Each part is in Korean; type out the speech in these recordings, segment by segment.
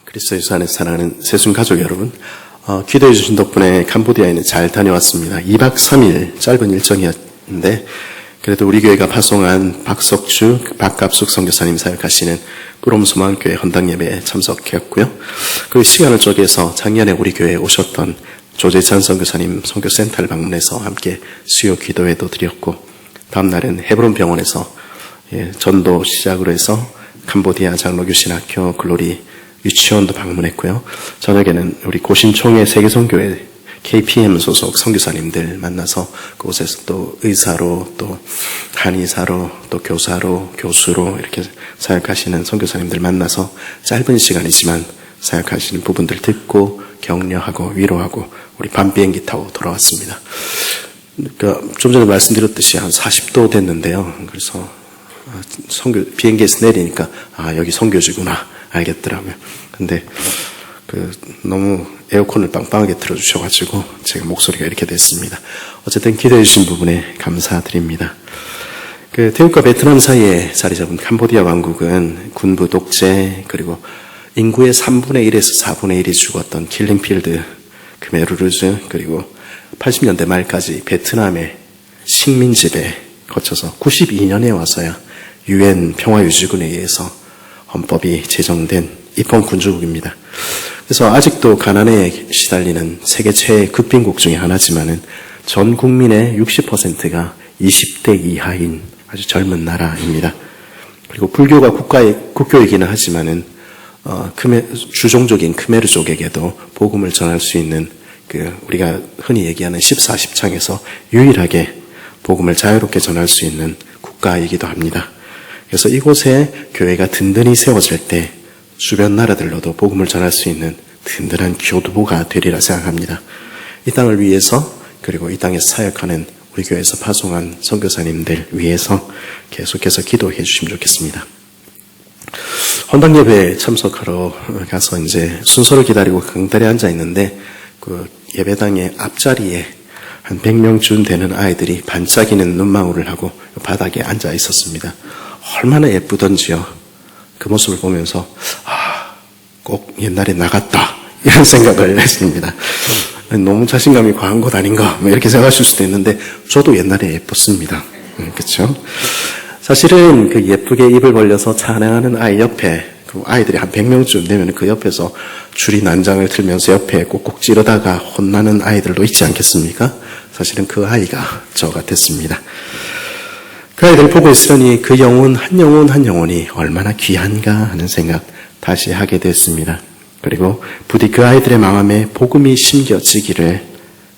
그리스도 안에서 사랑하는 새순 가족 여러분, 기도해 주신 덕분에 캄보디아에는 잘 다녀왔습니다. 2박 3일 짧은 일정이었는데 그래도 우리 교회가 파송한 박석주, 박갑숙 선교사님 사역하시는 뿌롬소망교회 헌당예배에 참석했고요. 그 시간을 쪼개서 작년에 우리 교회에 오셨던 조재찬 선교사님 선교센터를 방문해서 함께 수요 기도회도 드렸고, 다음 날은 헤브론 병원에서 전도 시작으로 해서 캄보디아 장로교신학교 글로리 유치원도 방문했고요. 저녁에는 우리 고신총회 세계선교회 KPM 소속 선교사님들 만나서 그곳에서 또 의사로, 또 한의사로, 또 교사로, 교수로 이렇게 사역하시는 선교사님들 만나서 짧은 시간이지만 사역하시는 부분들 듣고 격려하고 위로하고 우리 밤 비행기 타고 돌아왔습니다. 그러니까 좀 전에 말씀드렸듯이 한 40도 됐는데요. 그래서 비행기에서 내리니까 여기 선교지구나 알겠더라고요. 근데 너무 에어컨을 빵빵하게 틀어주셔가지고 제가 목소리가 이렇게 됐습니다. 어쨌든 기대해 주신 부분에 감사드립니다. 태국과 베트남 사이에 자리 잡은 캄보디아 왕국은 군부 독재, 그리고 인구의 3분의 1에서 4분의 1이 죽었던 킬링필드, 크메르루즈, 그리고 80년대 말까지 베트남의 식민 지배 거쳐서 92년에 와서야 UN 평화유지군에 의해서 헌법이 제정된 입헌 군주국입니다. 그래서 아직도 가난에 시달리는 세계 최애 급빈국 중에 하나지만은 전 국민의 60%가 20대 이하인 아주 젊은 나라입니다. 그리고 불교가 국교이기는 하지만은 주종족인 크메르족에게도 복음을 전할 수 있는 우리가 흔히 얘기하는 14십창에서 유일하게 복음을 자유롭게 전할 수 있는 국가이기도 합니다. 그래서 이곳에 교회가 든든히 세워질 때 주변 나라들로도 복음을 전할 수 있는 든든한 교두보가 되리라 생각합니다. 이 땅을 위해서, 그리고 이 땅에서 사역하는 우리 교회에서 파송한 선교사님들 위해서 계속해서 기도해 주시면 좋겠습니다. 헌당 예배에 참석하러 가서 이제 순서를 기다리고 강단에 앉아 있는데 예배당의 앞자리에 한 100명쯤 되는 아이들이 반짝이는 눈망울을 하고 바닥에 앉아 있었습니다. 얼마나 예쁘던지요. 그 모습을 보면서 꼭 옛날에 나갔다 이런 생각을 했습니다. 너무 자신감이 과한 것 아닌가 이렇게 생각하실 수도 있는데 저도 옛날에 예뻤습니다. 그렇죠? 사실은 예쁘게 입을 벌려서 찬양하는 아이 옆에 아이들이 한 100명쯤 되면 그 옆에서 줄이 난장을 틀면서 옆에 꼭꼭 찌르다가 혼나는 아이들도 있지 않겠습니까? 사실은 그 아이가 저 같았습니다. 그 아이들 보고 있으니 그 영혼 한 영혼이 얼마나 귀한가 하는 생각 다시 하게 됐습니다. 그리고 부디 그 아이들의 마음에 복음이 심겨지기를,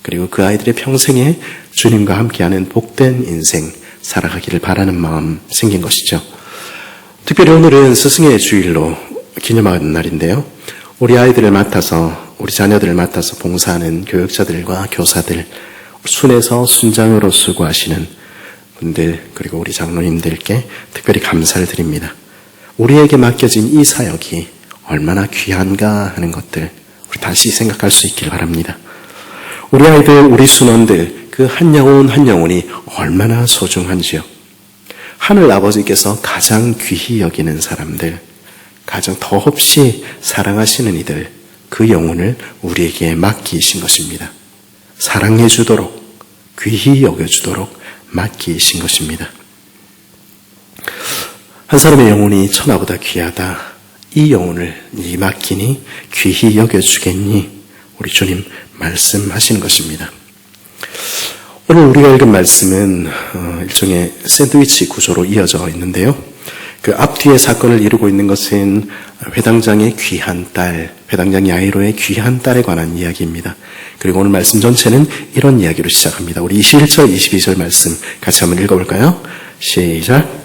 그리고 그 아이들의 평생에 주님과 함께하는 복된 인생 살아가기를 바라는 마음 생긴 것이죠. 특별히 오늘은 스승의 주일로 기념하는 날인데요. 우리 아이들을 맡아서, 우리 자녀들을 맡아서 봉사하는 교육자들과 교사들, 순에서 순장으로 수고하시는 분들, 그리고 우리 장로님들께 특별히 감사를 드립니다. 우리에게 맡겨진 이 사역이 얼마나 귀한가 하는 것들 우리 다시 생각할 수 있길 바랍니다. 우리 아이들, 우리 순원들, 그 한 영혼 한 영혼이 얼마나 소중한지요. 하늘 아버지께서 가장 귀히 여기는 사람들, 가장 더없이 사랑하시는 이들, 그 영혼을 우리에게 맡기신 것입니다. 사랑해 주도록, 귀히 여겨주도록 맡기신 것입니다. 한 사람의 영혼이 천하보다 귀하다. 이 영혼을 네 맡기니 귀히 여겨주겠니? 우리 주님 말씀하시는 것입니다. 오늘 우리가 읽은 말씀은 일종의 샌드위치 구조로 이어져 있는데요. 그 앞뒤의 사건을 이루고 있는 것은 회당장의 귀한 딸, 회당장 야이로의 귀한 딸에 관한 이야기입니다. 그리고 오늘 말씀 전체는 이런 이야기로 시작합니다. 우리 21절, 22절 말씀 같이 한번 읽어볼까요? 시작.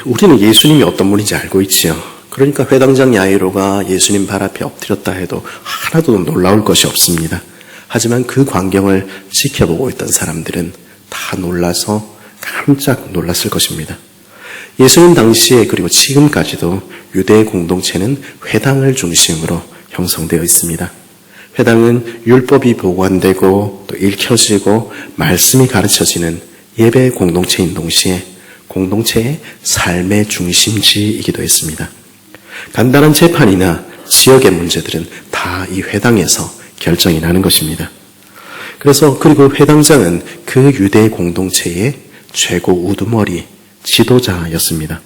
우리는 예수님이 어떤 분인지 알고 있지요. 그러니까 회당장 야이로가 예수님 발 앞에 엎드렸다 해도 하나도 놀라울 것이 없습니다. 하지만 그 광경을 지켜보고 있던 사람들은 다 놀라서 깜짝 놀랐을 것입니다. 예수님 당시에 그리고 지금까지도 유대 공동체는 회당을 중심으로 형성되어 있습니다. 회당은 율법이 보관되고 또 읽혀지고 말씀이 가르쳐지는 예배 공동체인 동시에 공동체의 삶의 중심지이기도 했습니다. 간단한 재판이나 지역의 문제들은 다 이 회당에서 결정이 나는 것입니다. 그리고 회당장은 그 유대 공동체의 최고 우두머리 지도자였습니다.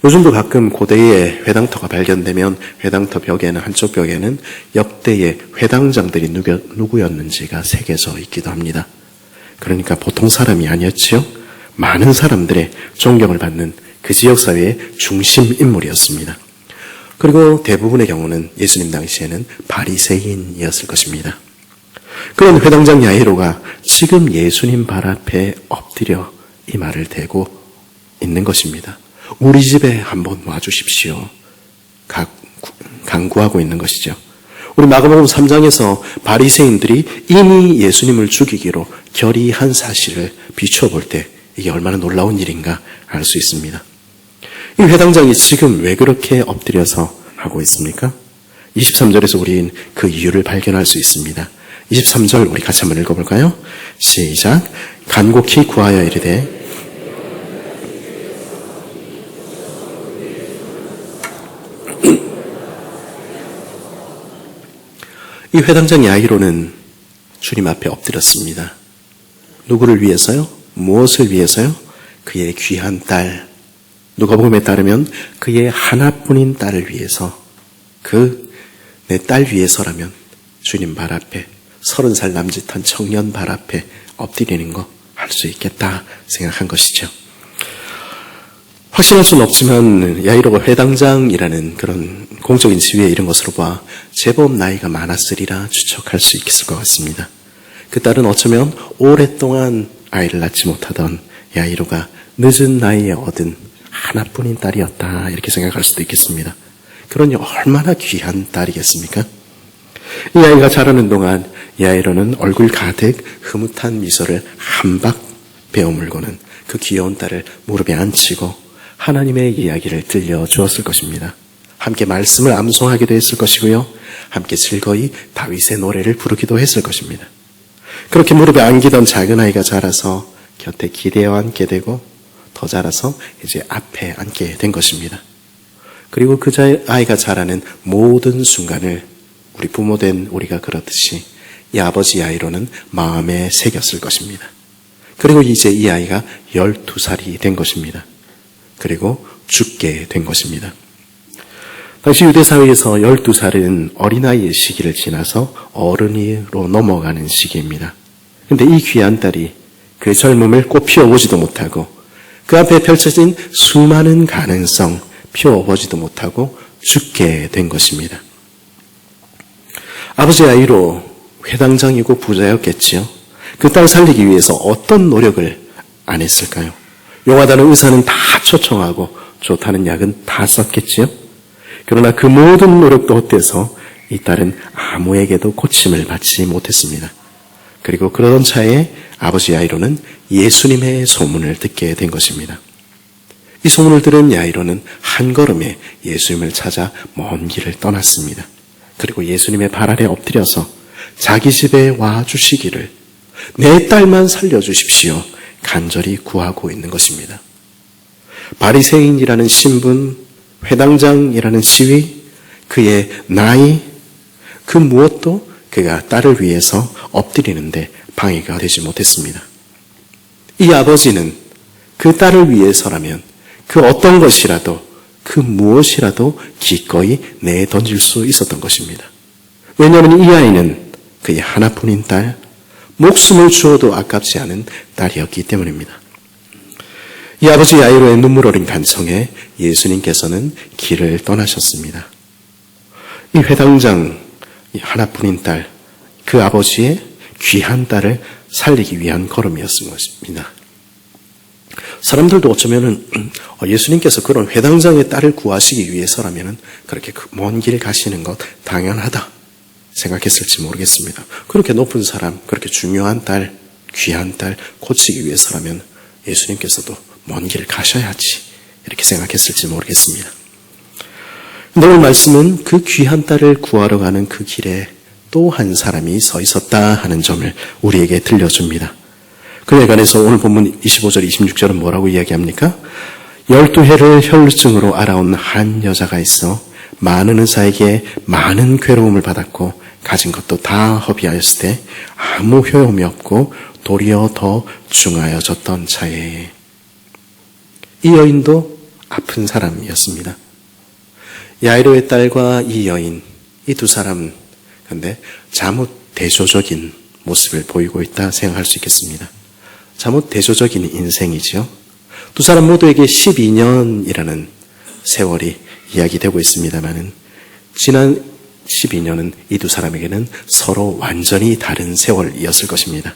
요즘도 가끔 고대의 회당터가 발견되면 회당터 벽에는 한쪽 벽에는 역대의 회당장들이 누구였는지가 새겨져 있기도 합니다. 그러니까 보통 사람이 아니었지요. 많은 사람들의 존경을 받는 그 지역사회의 중심 인물이었습니다. 그리고 대부분의 경우는 예수님 당시에는 바리새인이었을 것입니다. 그런 회당장 야이로가 지금 예수님 발 앞에 엎드려 이 말을 대고 있는 것입니다. 우리 집에 한번 와주십시오. 간구하고 있는 것이죠. 우리 마가복음 3장에서 바리새인들이 이미 예수님을 죽이기로 결의한 사실을 비춰볼 때 이게 얼마나 놀라운 일인가 알 수 있습니다. 이 회당장이 지금 왜 그렇게 엎드려서 하고 있습니까? 23절에서 우리는 그 이유를 발견할 수 있습니다. 23절 우리 같이 한번 읽어볼까요? 시작. 간곡히 구하여 이르되 이 회당장 야이로는 주님 앞에 엎드렸습니다. 누구를 위해서요? 무엇을 위해서요? 그의 귀한 딸, 누가복음에 따르면 그의 하나뿐인 딸을 위해서, 내 딸 위해서라면 주님 발 앞에 30살 남짓한 청년 발 앞에 엎드리는 거 할 수 있겠다 생각한 것이죠. 확신할 수는 없지만 야이로가 회당장이라는 그런 공적인 지위에 이른 것으로 봐 제법 나이가 많았으리라 추측할 수 있을 것 같습니다. 그 딸은 어쩌면 오랫동안 아이를 낳지 못하던 야이로가 늦은 나이에 얻은 하나뿐인 딸이었다 이렇게 생각할 수도 있겠습니다. 그러니 얼마나 귀한 딸이겠습니까? 이 아이가 자라는 동안 야이로는 얼굴 가득 흐뭇한 미소를 한박 베어물고는 그 귀여운 딸을 무릎에 앉히고 하나님의 이야기를 들려주었을 것입니다. 함께 말씀을 암송하기도 했을 것이고요. 함께 즐거이 다윗의 노래를 부르기도 했을 것입니다. 그렇게 무릎에 안기던 작은 아이가 자라서 곁에 기대어 앉게 되고 더 자라서 이제 앞에 앉게 된 것입니다. 그리고 그 아이가 자라는 모든 순간을 우리 부모된 우리가 그렇듯이 이 아버지 야이로는 마음에 새겼을 것입니다. 그리고 이제 이 아이가 12살이 된 것입니다. 그리고 죽게 된 것입니다. 당시 유대사회에서 12살은 어린아이의 시기를 지나서 어른이로 넘어가는 시기입니다. 그런데 이 귀한 딸이 그 젊음을 꽃 피워보지도 못하고 그 앞에 펼쳐진 수많은 가능성 피워보지도 못하고 죽게 된 것입니다. 아버지 야이로 회당장이고 부자였겠지요. 그 딸 살리기 위해서 어떤 노력을 안 했을까요? 용하다는 의사는 다 초청하고 좋다는 약은 다 썼겠지요. 그러나 그 모든 노력도 헛돼서 이 딸은 아무에게도 고침을 받지 못했습니다. 그리고 그러던 차에 아버지 야이로는 예수님의 소문을 듣게 된 것입니다. 이 소문을 들은 야이로는 한 걸음에 예수님을 찾아 먼 길을 떠났습니다. 그리고 예수님의 발 아래 엎드려서 자기 집에 와 주시기를 내 딸만 살려주십시오. 간절히 구하고 있는 것입니다. 바리새인이라는 신분, 회당장이라는 지위, 그의 나이, 그 무엇도 그가 딸을 위해서 엎드리는데 방해가 되지 못했습니다. 이 아버지는 그 딸을 위해서라면 그 어떤 것이라도 그 무엇이라도 기꺼이 내던질 수 있었던 것입니다. 왜냐하면 이 아이는 그의 하나뿐인 딸, 목숨을 주어도 아깝지 않은 딸이었기 때문입니다. 이 아버지 야이로의 눈물 어린 간청에 예수님께서는 길을 떠나셨습니다. 이 회당장, 이 하나뿐인 딸, 그 아버지의 귀한 딸을 살리기 위한 걸음이었습니다. 사람들도 어쩌면은 예수님께서 그런 회당장의 딸을 구하시기 위해서라면은 그렇게 먼 길 가시는 것 당연하다 생각했을지 모르겠습니다. 그렇게 높은 사람, 그렇게 중요한 딸, 귀한 딸 고치기 위해서라면 예수님께서도 먼 길 가셔야지 이렇게 생각했을지 모르겠습니다. 근데 오늘 말씀은 그 귀한 딸을 구하러 가는 그 길에 또 한 사람이 서 있었다 하는 점을 우리에게 들려줍니다. 그에 관해서 오늘 본문 25절, 26절은 뭐라고 이야기합니까? 12해를 혈루증으로 앓아온 한 여자가 있어 많은 의사에게 많은 괴로움을 받았고 가진 것도 다 허비하였을 때 아무 효용이 없고 도리어 더 중하여졌던 차에 이 여인도 아픈 사람이었습니다. 야이로의 딸과 이 여인, 이 두 사람 근데 잘못 대조적인 모습을 보이고 있다 생각할 수 있겠습니다. 잘못 대조적인 인생이지요. 두 사람 모두에게 12년이라는 세월이 이야기되고 있습니다만은 지난 12년은 이 두 사람에게는 서로 완전히 다른 세월이었을 것입니다.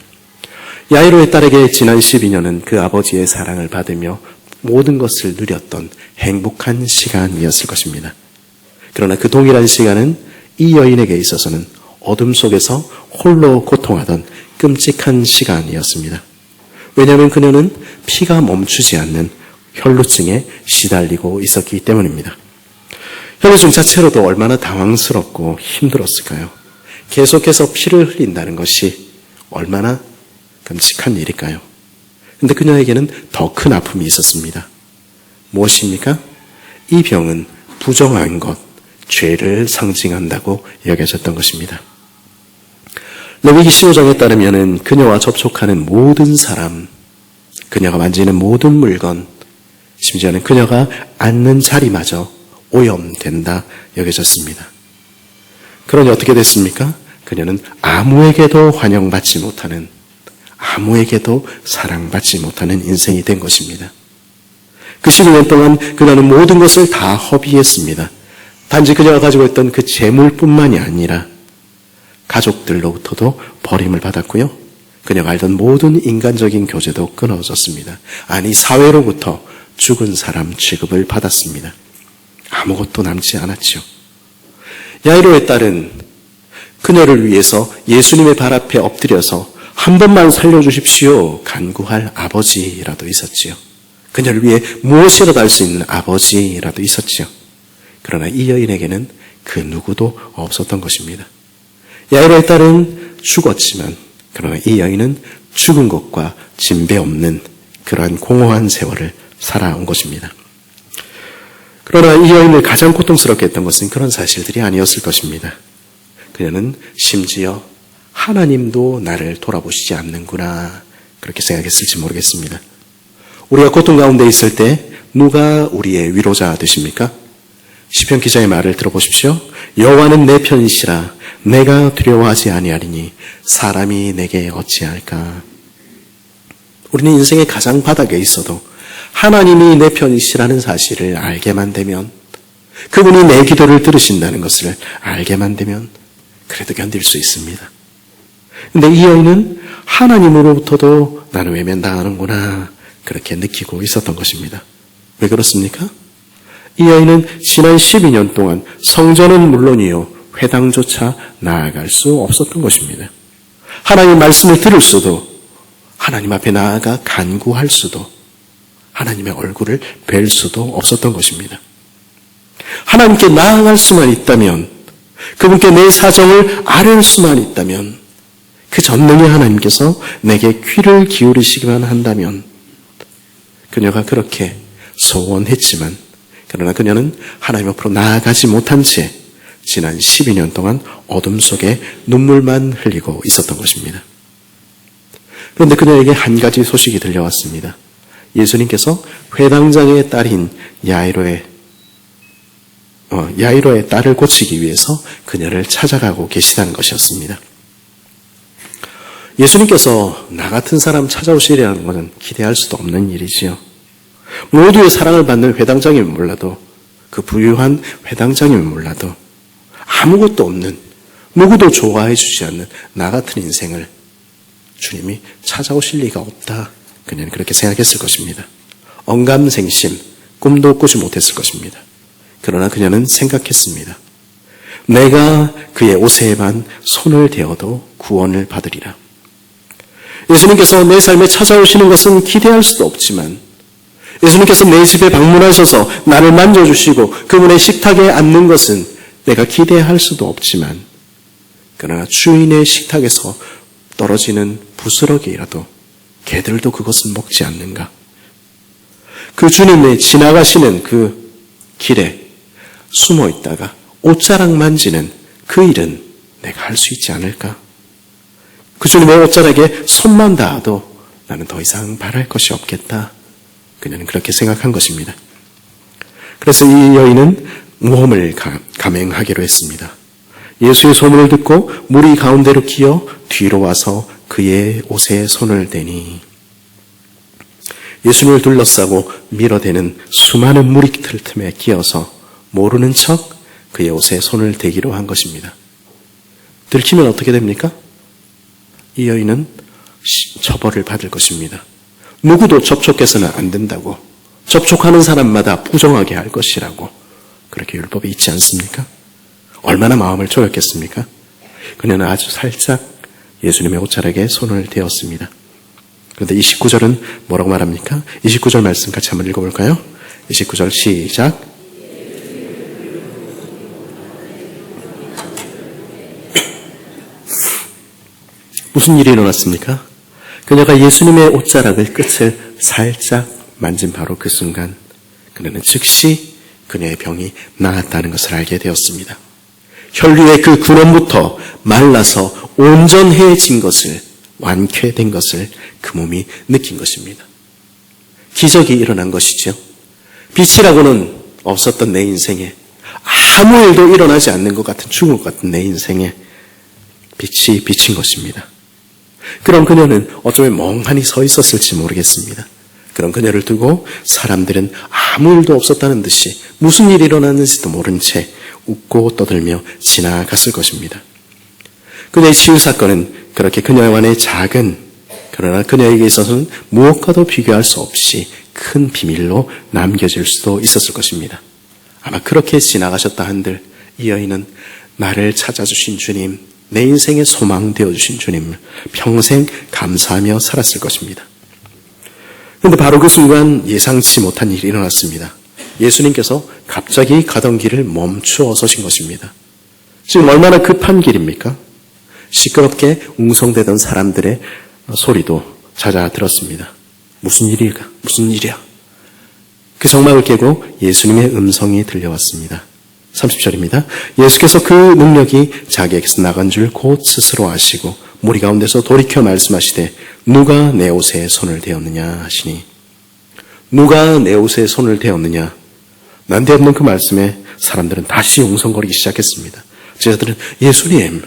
야이로의 딸에게 지난 12년은 그 아버지의 사랑을 받으며 모든 것을 누렸던 행복한 시간이었을 것입니다. 그러나 그 동일한 시간은 이 여인에게 있어서는 어둠 속에서 홀로 고통하던 끔찍한 시간이었습니다. 왜냐하면 그녀는 피가 멈추지 않는 혈루증에 시달리고 있었기 때문입니다. 혈루증 자체로도 얼마나 당황스럽고 힘들었을까요? 계속해서 피를 흘린다는 것이 얼마나 끔찍한 일일까요? 그런데 그녀에게는 더 큰 아픔이 있었습니다. 무엇입니까? 이 병은 부정한 것, 죄를 상징한다고 여겨졌던 것입니다. 레위기 15장에 따르면 그녀와 접촉하는 모든 사람, 그녀가 만지는 모든 물건, 심지어는 그녀가 앉는 자리마저 오염된다 여겨졌습니다. 그러니 어떻게 됐습니까? 그녀는 아무에게도 환영받지 못하는, 아무에게도 사랑받지 못하는 인생이 된 것입니다. 그 12년 동안 그녀는 모든 것을 다 허비했습니다. 단지 그녀가 가지고 있던 그 재물뿐만이 아니라 가족들로부터도 버림을 받았고요. 그녀가 알던 모든 인간적인 교제도 끊어졌습니다. 아니, 사회로부터 죽은 사람 취급을 받았습니다. 아무것도 남지 않았죠. 야이로의 딸은 그녀를 위해서 예수님의 발 앞에 엎드려서 한 번만 살려주십시오 간구할 아버지라도 있었지요. 그녀를 위해 무엇이라도 할 수 있는 아버지라도 있었지요. 그러나 이 여인에게는 그 누구도 없었던 것입니다. 야이로의 딸은 죽었지만 그러나 이 여인은 죽은 것과 진배 없는 그러한 공허한 세월을 살아온 것입니다. 그러나 이 여인을 가장 고통스럽게 했던 것은 그런 사실들이 아니었을 것입니다. 그녀는 심지어 하나님도 나를 돌아보시지 않는구나 그렇게 생각했을지 모르겠습니다. 우리가 고통 가운데 있을 때 누가 우리의 위로자 되십니까? 시편 기자의 말을 들어보십시오. 여호와는 내 편이시라 내가 두려워하지 아니하리니 사람이 내게 어찌할까. 우리는 인생의 가장 바닥에 있어도 하나님이 내 편이시라는 사실을 알게만 되면, 그분이 내 기도를 들으신다는 것을 알게만 되면 그래도 견딜 수 있습니다. 근데 이 여인은 하나님으로부터도 나는 외면당하는구나 그렇게 느끼고 있었던 것입니다. 왜 그렇습니까? 이 여인은 지난 12년 동안 성전은 물론이요 회당조차 나아갈 수 없었던 것입니다. 하나님의 말씀을 들을 수도, 하나님 앞에 나아가 간구할 수도, 하나님의 얼굴을 뵐 수도 없었던 것입니다. 하나님께 나아갈 수만 있다면, 그분께 내 사정을 아뢰을 수만 있다면, 그 전능의 하나님께서 내게 귀를 기울이시기만 한다면, 그녀가 그렇게 소원했지만 그러나 그녀는 하나님 앞으로 나아가지 못한 채 지난 12년 동안 어둠 속에 눈물만 흘리고 있었던 것입니다. 그런데 그녀에게 한 가지 소식이 들려왔습니다. 예수님께서 회당장의 딸인 야이로의 딸을 고치기 위해서 그녀를 찾아가고 계시다는 것이었습니다. 예수님께서 나 같은 사람 찾아오시리라는 것은 기대할 수도 없는 일이지요. 모두의 사랑을 받는 회당장이면 몰라도, 그 부유한 회당장이면 몰라도 아무것도 없는, 누구도 좋아해 주지 않는 나 같은 인생을 주님이 찾아오실 리가 없다. 그녀는 그렇게 생각했을 것입니다. 언감생심, 꿈도 꾸지 못했을 것입니다. 그러나 그녀는 생각했습니다. 내가 그의 옷에만 손을 대어도 구원을 받으리라. 예수님께서 내 삶에 찾아오시는 것은 기대할 수도 없지만 예수님께서 내 집에 방문하셔서 나를 만져주시고 그분의 식탁에 앉는 것은 내가 기대할 수도 없지만 그러나 주인의 식탁에서 떨어지는 부스러기라도 개들도 그것은 먹지 않는가? 그 주님의 지나가시는 그 길에 숨어 있다가 옷자락 만지는 그 일은 내가 할 수 있지 않을까? 그 주님의 옷자락에 손만 닿아도 나는 더 이상 바랄 것이 없겠다. 그녀는 그렇게 생각한 것입니다. 그래서 이 여인은 모험을 감행하기로 했습니다. 예수의 소문을 듣고 무리 가운데로 기어 뒤로 와서 그의 옷에 손을 대니 예수님을 둘러싸고 밀어대는 수많은 무리들 틈에 끼어서 모르는 척 그의 옷에 손을 대기로 한 것입니다. 들키면 어떻게 됩니까? 이 여인은 처벌을 받을 것입니다. 누구도 접촉해서는 안 된다고, 접촉하는 사람마다 부정하게 할 것이라고 그렇게 율법에 있지 않습니까? 얼마나 마음을 졸였겠습니까? 그녀는 아주 살짝 예수님의 옷자락에 손을 대었습니다. 그런데 29절은 뭐라고 말합니까? 29절 말씀 같이 한번 읽어볼까요? 29절 시작. 무슨 일이 일어났습니까? 그녀가 예수님의 옷자락의 끝을 살짝 만진 바로 그 순간 그녀는 즉시 그녀의 병이 나았다는 것을 알게 되었습니다. 혈류의 그 근원부터 말라서 온전해진 것을, 완쾌된 것을 그 몸이 느낀 것입니다. 기적이 일어난 것이죠. 빛이라고는 없었던 내 인생에, 아무 일도 일어나지 않는 것 같은, 죽은 것 같은 내 인생에 빛이 비친 것입니다. 그럼 그녀는 어쩌면 멍하니 서 있었을지 모르겠습니다. 그런 그녀를 두고 사람들은 아무 일도 없었다는 듯이 무슨 일이 일어났는지도 모른 채 웃고 떠들며 지나갔을 것입니다. 그녀의 치유 사건은 그렇게 그녀만의 작은, 그러나 그녀에게 있어서는 무엇과도 비교할 수 없이 큰 비밀로 남겨질 수도 있었을 것입니다. 아마 그렇게 지나가셨다 한들 이 여인은 나를 찾아주신 주님, 내 인생의 소망 되어주신 주님을 평생 감사하며 살았을 것입니다. 그런데 바로 그 순간 예상치 못한 일이 일어났습니다. 예수님께서 갑자기 가던 길을 멈추어 서신 것입니다. 지금 얼마나 급한 길입니까? 시끄럽게 웅성대던 사람들의 소리도 잦아 들었습니다. 무슨 일일까? 무슨 일이야? 그 성막을 깨고 예수님의 음성이 들려왔습니다. 30절입니다. 예수께서 그 능력이 자기에게서 나간 줄 곧 스스로 아시고 무리 가운데서 돌이켜 말씀하시되 누가 내 옷에 손을 대었느냐 하시니, 누가 내 옷에 손을 대었느냐, 난데없는 그 말씀에 사람들은 다시 웅성거리기 시작했습니다. 제자들은 예수님,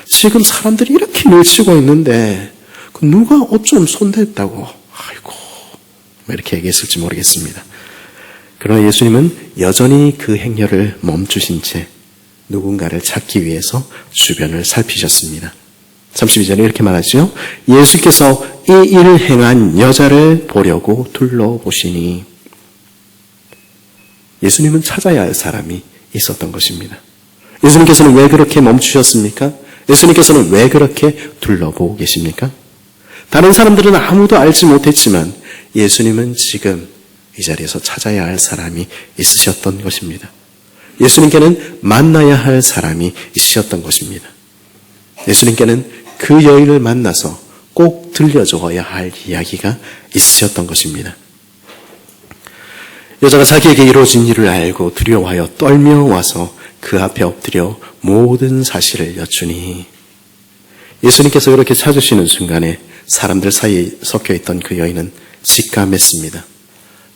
지금 사람들이 이렇게 밀치고 있는데 누가 옷 좀 손댔다고, 아이고, 이렇게 얘기했을지 모르겠습니다. 그러나 예수님은 여전히 그 행렬을 멈추신 채 누군가를 찾기 위해서 주변을 살피셨습니다. 32절에 이렇게 말하죠. 예수께서 이 일을 행한 여자를 보려고 둘러보시니, 예수님은 찾아야 할 사람이 있었던 것입니다. 예수님께서는 왜 그렇게 멈추셨습니까? 예수님께서는 왜 그렇게 둘러보고 계십니까? 다른 사람들은 아무도 알지 못했지만 예수님은 지금 이 자리에서 찾아야 할 사람이 있으셨던 것입니다. 예수님께는 만나야 할 사람이 있으셨던 것입니다. 예수님께는 그 여인을 만나서 꼭 들려줘야 할 이야기가 있으셨던 것입니다. 여자가 자기에게 이루어진 일을 알고 두려워하여 떨며 와서 그 앞에 엎드려 모든 사실을 여쭈니, 예수님께서 그렇게 찾으시는 순간에 사람들 사이에 섞여있던 그 여인은 직감했습니다.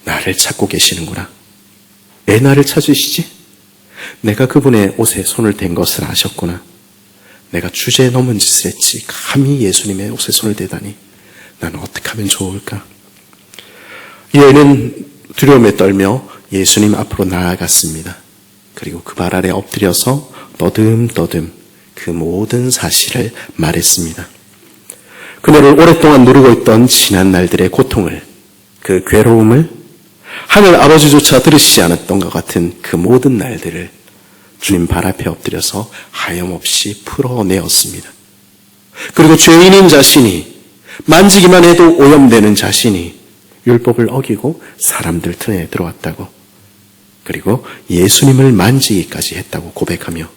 나를 찾고 계시는구나. 왜 나를 찾으시지? 내가 그분의 옷에 손을 댄 것을 아셨구나. 내가 주제에 넘은 짓을 했지 감히 예수님의 옷에 손을 대다니 나는 어떻게 하면 좋을까? 이 여인은 두려움에 떨며 예수님 앞으로 나아갔습니다. 그리고 그 발 아래 엎드려서 떠듬떠듬 그 모든 사실을 말했습니다. 그녀를 오랫동안 누르고 있던 지난 날들의 고통을, 그 괴로움을, 하늘 아버지조차 들으시지 않았던 것 같은 그 모든 날들을 주님 발 앞에 엎드려서 하염없이 풀어내었습니다. 그리고 죄인인 자신이, 만지기만 해도 오염되는 자신이 율법을 어기고 사람들 틈에 들어왔다고, 그리고 예수님을 만지기까지 했다고 고백하며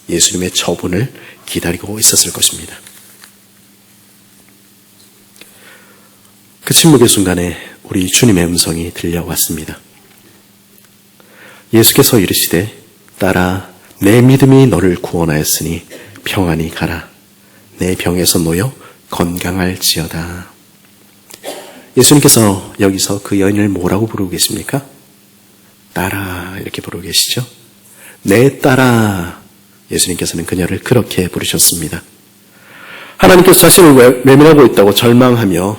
예수님의 처분을 기다리고 있었을 것입니다. 그 침묵의 순간에 우리 주님의 음성이 들려왔습니다. 예수께서 이르시되 따라 내 믿음이 너를 구원하였으니 평안히 가라. 내 병에서 놓여 건강할지어다. 예수님께서 여기서 그 여인을 뭐라고 부르고 계십니까? 딸아, 이렇게 부르고 계시죠? 내 딸아. 예수님께서는 그녀를 그렇게 부르셨습니다. 하나님께서 자신을 외면하고 있다고 절망하며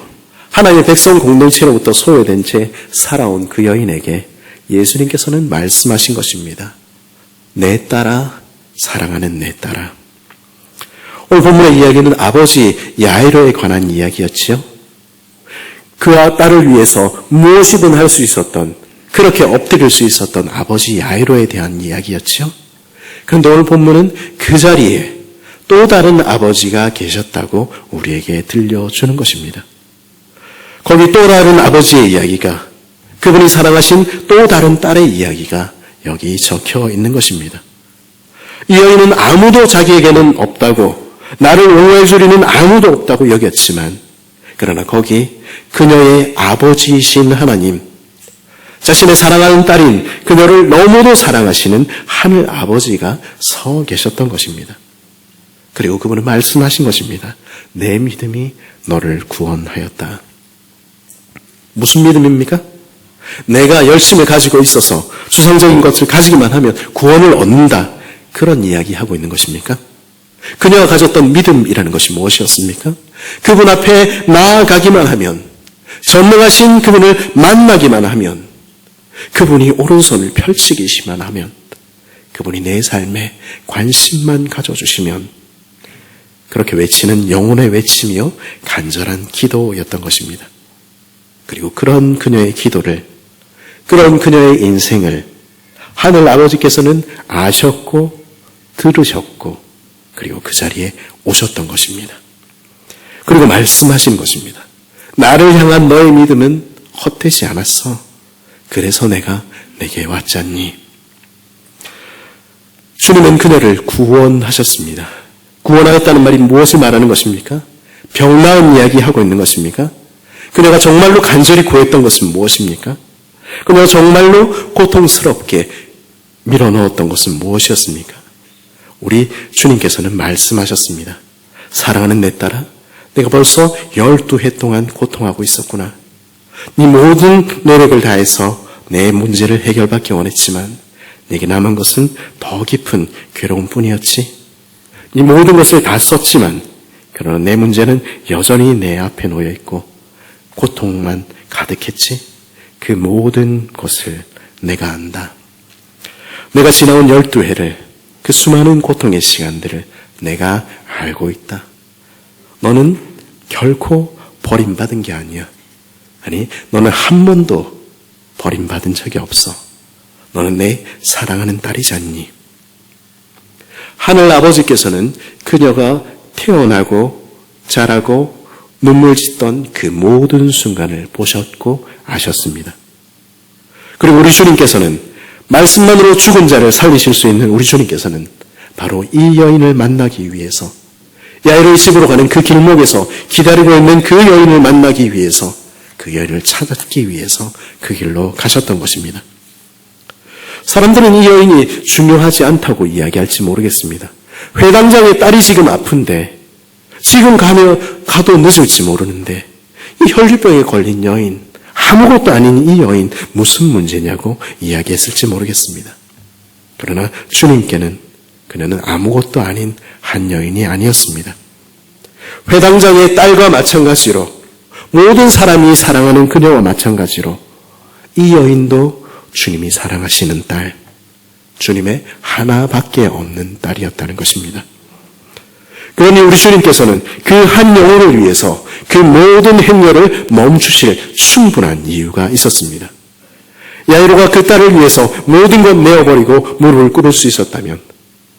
하나님의 백성 공동체로부터 소외된 채 살아온 그 여인에게 예수님께서는 말씀하신 것입니다. 내 딸아, 사랑하는 내 딸아. 오늘 본문의 이야기는 아버지 야이로에 관한 이야기였지요. 그와 딸을 위해서 무엇이든 할 수 있었던, 그렇게 엎드릴 수 있었던 아버지 야이로에 대한 이야기였지요. 그런데 오늘 본문은 그 자리에 또 다른 아버지가 계셨다고 우리에게 들려주는 것입니다. 거기 또 다른 아버지의 이야기가, 그분이 사랑하신 또 다른 딸의 이야기가 여기 적혀 있는 것입니다. 이 여인은 아무도 자기에게는 없다고, 나를 옹호해 주리는 아무도 없다고 여겼지만, 그러나 거기 그녀의 아버지이신 하나님, 자신의 사랑하는 딸인 그녀를 너무도 사랑하시는 하늘 아버지가 서 계셨던 것입니다. 그리고 그분은 말씀하신 것입니다. 내 믿음이 너를 구원하였다. 무슨 믿음입니까? 내가 열심을 가지고 있어서 추상적인 것을 가지기만 하면 구원을 얻는다. 그런 이야기하고 있는 것입니까? 그녀가 가졌던 믿음이라는 것이 무엇이었습니까? 그분 앞에 나아가기만 하면, 전능하신 그분을 만나기만 하면, 그분이 오른손을 펼치기만 하면, 그분이 내 삶에 관심만 가져주시면, 그렇게 외치는 영혼의 외침이요 간절한 기도였던 것입니다. 그리고 그런 그녀의 기도를, 그런 그녀의 인생을 하늘 아버지께서는 아셨고 들으셨고 그리고 그 자리에 오셨던 것입니다. 그리고 말씀하신 것입니다. 나를 향한 너의 믿음은 헛되지 않았어. 그래서 내가 내게 왔잖니. 주님은 그녀를 구원하셨습니다. 구원하였다는 말이 무엇을 말하는 것입니까? 병 나은 이야기하고 있는 것입니까? 그녀가 정말로 간절히 구했던 것은 무엇입니까? 그녀가 정말로 고통스럽게 밀어넣었던 것은 무엇이었습니까? 우리 주님께서는 말씀하셨습니다. 사랑하는 내 딸아, 내가 벌써 12해 동안 고통하고 있었구나. 네 모든 노력을 다해서 내 문제를 해결받기 원했지만 내게 남은 것은 더 깊은 괴로움 뿐이었지. 네 모든 것을 다 썼지만 그러나 내 문제는 여전히 내 앞에 놓여 있고 고통만 가득했지. 그 모든 것을 내가 안다. 내가 지나온 12해를, 그 수많은 고통의 시간들을 내가 알고 있다. 너는 결코 버림받은 게 아니야. 아니, 너는 한 번도 버림받은 적이 없어. 너는 내 사랑하는 딸이잖니. 하늘 아버지께서는 그녀가 태어나고 자라고 눈물 짓던 그 모든 순간을 보셨고 아셨습니다. 그리고 우리 주님께서는, 말씀만으로 죽은 자를 살리실 수 있는 우리 주님께서는 바로 이 여인을 만나기 위해서, 야이로의 집으로 가는 그 길목에서 기다리고 있는 그 여인을 만나기 위해서, 그 여인을 찾기 위해서 그 길로 가셨던 것입니다. 사람들은 이 여인이 중요하지 않다고 이야기할지 모르겠습니다. 회당장의 딸이 지금 아픈데, 지금 가도 늦을지 모르는데, 이 혈류병에 걸린 여인, 아무것도 아닌 이 여인 무슨 문제냐고 이야기했을지 모르겠습니다. 그러나 주님께는 그녀는 아무것도 아닌 한 여인이 아니었습니다. 회당장의 딸과 마찬가지로, 모든 사람이 사랑하는 그녀와 마찬가지로 이 여인도 주님이 사랑하시는 딸, 주님의 하나밖에 없는 딸이었다는 것입니다. 그러니 우리 주님께서는 그 한 영혼을 위해서 그 모든 행렬을 멈추실 충분한 이유가 있었습니다. 야이로가 그 딸을 위해서 모든 것 내어버리고 무릎을 꿇을 수 있었다면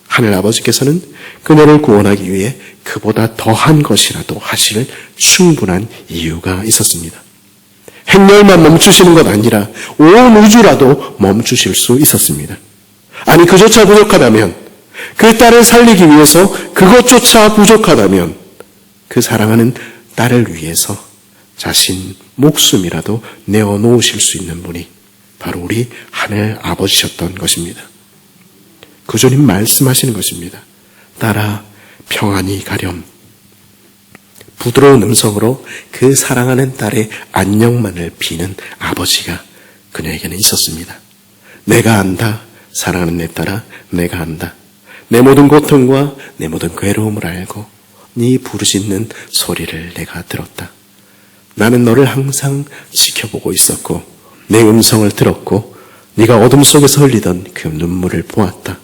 하늘 아버지께서는 그녀를 구원하기 위해 그보다 더한 것이라도 하실 충분한 이유가 있었습니다. 행렬만 멈추시는 것 아니라 온 우주라도 멈추실 수 있었습니다. 아니, 그조차 부족하다면, 그 딸을 살리기 위해서 그것조차 부족하다면 그 사랑하는 딸을 위해서 자신 목숨이라도 내어놓으실 수 있는 분이 바로 우리 하늘 아버지셨던 것입니다. 구주님 말씀하시는 것입니다. 딸아, 평안히 가렴. 부드러운 음성으로 그 사랑하는 딸의 안녕만을 비는 아버지가 그녀에게는 있었습니다. 내가 안다. 사랑하는 내 딸아, 내가 안다. 내 모든 고통과 내 모든 괴로움을 알고 네 부르짖는 소리를 내가 들었다. 나는 너를 항상 지켜보고 있었고 내 음성을 들었고 네가 어둠 속에서 흘리던 그 눈물을 보았다.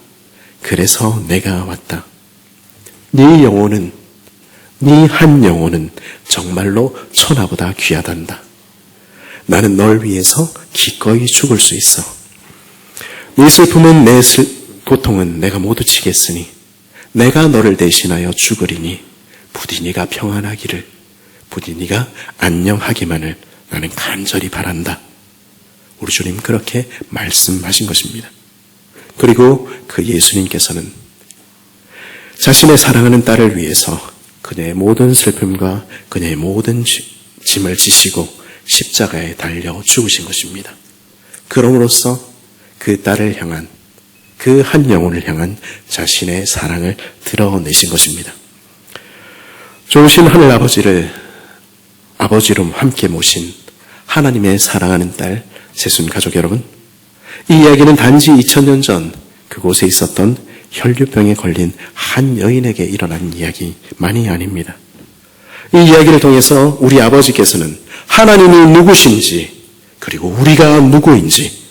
그래서 내가 왔다. 네 영혼은, 네 한 영혼은 정말로 천하보다 귀하단다. 나는 널 위해서 기꺼이 죽을 수 있어. 네 슬픔은 내 고통은 내가 모두 지겠으니 내가 너를 대신하여 죽으리니 부디 네가 평안하기를, 부디 네가 안녕하기만을 나는 간절히 바란다. 우리 주님 그렇게 말씀하신 것입니다. 그리고 그 예수님께서는 자신의 사랑하는 딸을 위해서 그녀의 모든 슬픔과 그녀의 모든 짐을 지시고 십자가에 달려 죽으신 것입니다. 그럼으로써 그 딸을 향한, 그 한 영혼을 향한 자신의 사랑을 드러내신 것입니다. 좋으신 하늘 아버지를 아버지로 함께 모신 하나님의 사랑하는 딸 세순 가족 여러분, 이 이야기는 단지 2000년 전 그곳에 있었던 혈류병에 걸린 한 여인에게 일어난 이야기만이 아닙니다. 이 이야기를 통해서 우리 아버지께서는 하나님이 누구신지, 그리고 우리가 누구인지,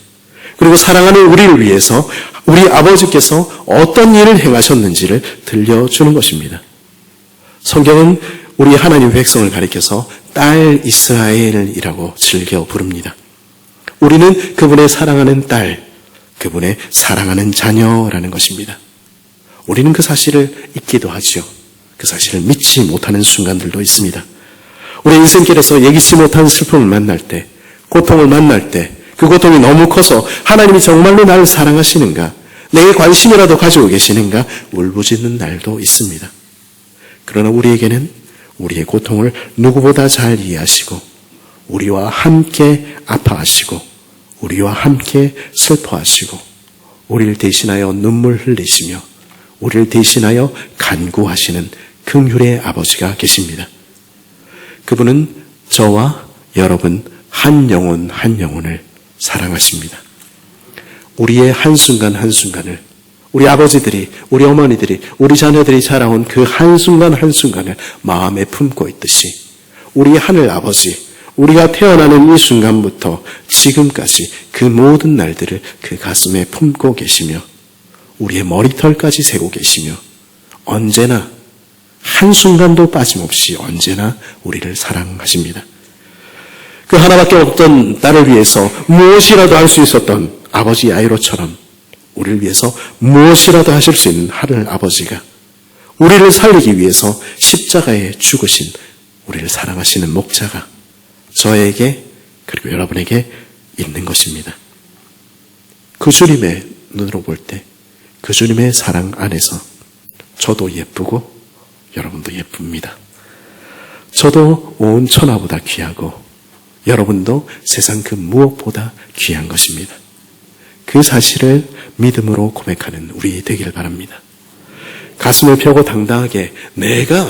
그리고 사랑하는 우리를 위해서 우리 아버지께서 어떤 일을 행하셨는지를 들려주는 것입니다. 성경은 우리 하나님의 백성을 가리켜서 딸 이스라엘이라고 즐겨 부릅니다. 우리는 그분의 사랑하는 딸, 그분의 사랑하는 자녀라는 것입니다. 우리는 그 사실을 잊기도 하죠. 그 사실을 믿지 못하는 순간들도 있습니다. 우리 인생길에서 예기치 못한 슬픔을 만날 때, 고통을 만날 때, 그 고통이 너무 커서 하나님이 정말로 나를 사랑하시는가, 내게 관심이라도 가지고 계시는가 울부짖는 날도 있습니다. 그러나 우리에게는 우리의 고통을 누구보다 잘 이해하시고 우리와 함께 아파하시고 우리와 함께 슬퍼하시고 우리를 대신하여 눈물 흘리시며 우리를 대신하여 간구하시는 긍휼의 아버지가 계십니다. 그분은 저와 여러분 한 영혼 한 영혼을 사랑하십니다. 우리의 한순간 한순간을, 우리 아버지들이, 우리 어머니들이, 우리 자녀들이 자라온 그 한순간 한순간을 마음에 품고 있듯이 우리 하늘 아버지, 우리가 태어나는 이 순간부터 지금까지 그 모든 날들을 그 가슴에 품고 계시며 우리의 머리털까지 세고 계시며 언제나 한순간도 빠짐없이 언제나 우리를 사랑하십니다. 그 하나밖에 없던 딸을 위해서 무엇이라도 할 수 있었던 아버지 야이로처럼 우리를 위해서 무엇이라도 하실 수 있는 하늘 아버지가 우리를 살리기 위해서 십자가에 죽으신 우리를 사랑하시는 목자가 저에게 그리고 여러분에게 있는 것입니다. 그 주님의 눈으로 볼 때 그 주님의 사랑 안에서 저도 예쁘고 여러분도 예쁩니다. 저도 온 천하보다 귀하고 여러분도 세상 그 무엇보다 귀한 것입니다. 그 사실을 믿음으로 고백하는 우리 되기를 바랍니다. 가슴을 펴고 당당하게 내가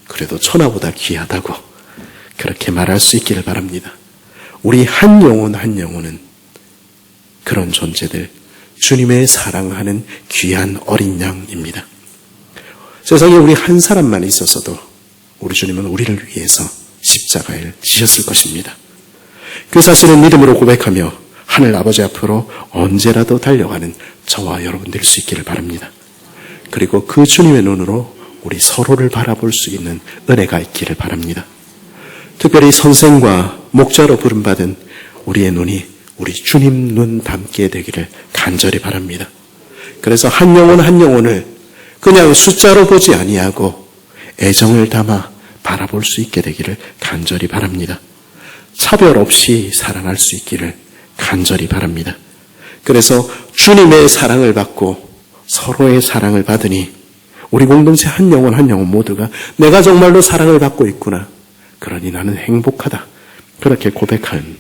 그래도 천하보다 귀하다고 그렇게 말할 수 있기를 바랍니다. 우리 한 영혼 한 영혼은 그런 존재들, 주님의 사랑하는 귀한 어린 양입니다. 세상에 우리 한 사람만 있었어도 우리 주님은 우리를 위해서 십자가를 지셨을 것입니다. 그 사실을 믿음으로 고백하며 하늘 아버지 앞으로 언제라도 달려가는 저와 여러분 될 수 있기를 바랍니다. 그리고 그 주님의 눈으로 우리 서로를 바라볼 수 있는 은혜가 있기를 바랍니다. 특별히 선생과 목자로 부름받은 우리의 눈이 우리 주님 눈 닮게 되기를 간절히 바랍니다. 그래서 한 영혼 한 영혼을 그냥 숫자로 보지 아니하고 애정을 담아 바라볼 수 있게 되기를 간절히 바랍니다. 차별 없이 사랑할 수 있기를 간절히 바랍니다. 그래서 주님의 사랑을 받고 서로의 사랑을 받으니 우리 공동체 한 영혼 한 영혼 모두가 내가 정말로 사랑을 받고 있구나. 그러니 나는 행복하다. 그렇게 고백하는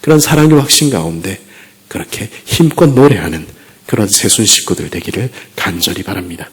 그런 사랑의 확신 가운데 그렇게 힘껏 노래하는 그런 새순 식구들 되기를 간절히 바랍니다.